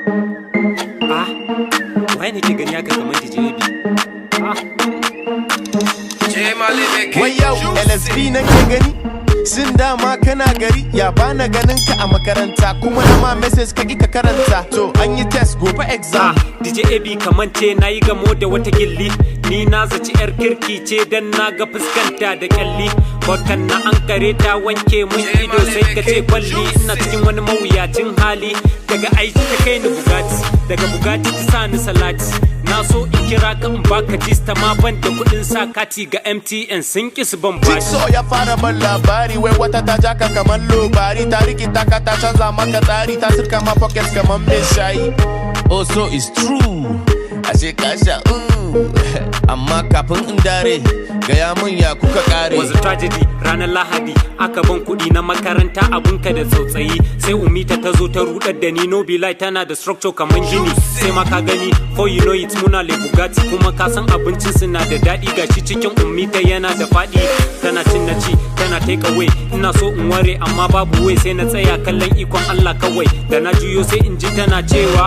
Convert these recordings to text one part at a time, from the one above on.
Ah, wai ne ke gani haka kamar DJ AB? Wai yau LSB nake gani? Sun dama kana gari ya bana ganin ka a makaranta kuma na ma message ka ka karanta to an yi test gobe exam. DJ AB kamance nayi gamo da wata gilli ni na zaci yar kirki ce dan na ga fuskanta da kyalli bakan na an kare ta wanke mun ido sai ka ce kwalli ina cikin wani mawuyacin hali daga aiki ta kai ni Bugatti daga Bugatti ta sa ni Salati na so in kira ka in baka jista ma ban da kudin sa kati ga MTN sun ki su ban bashi. So ya fara ban labari wai wata ta jaka kamar lobari ta rikita ka ta canza maka tsari ta sirka ma pockets kamar mai shayi. Oh so it's true ashe ka sha amma kafin in dare gaya mun ya kuka kare. Was a tragedy ranar Lahadi aka ban kudi na makaranta abunka da tsautsayi sai Umita ta zo ta rudar da ni no be like tana da structure kaman gini sai ma ka gani for you know it muna le Bugatti kuma ka san abincin su na da dadi gashi cikin Umita yana da fadi tana cin naci tana take away ina so in ware amma babu way sai na tsaya kallon ikon Allah kawai da na juyo sai in ji tana cewa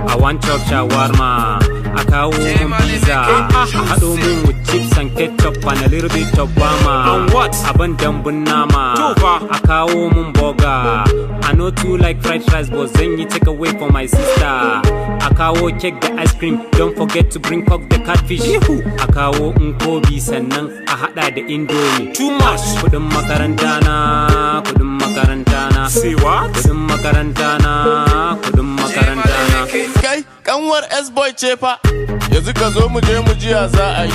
I want chop shawarma a kawo mun pizza a hado mun with chips and ketchup and a little bit of bama and what aban dambun nama a kawo mun burger I know too like fried rice but zan yi take away for my sister a kawo cake da ice cream don't forget to bring coke the catfish a kawo nkobi sannan a hada da indomie too much kudin makaranta na say what kudin makaranta na kai kanwar S-boy ce fa yanzu ka zo mu je mu jiya za a yi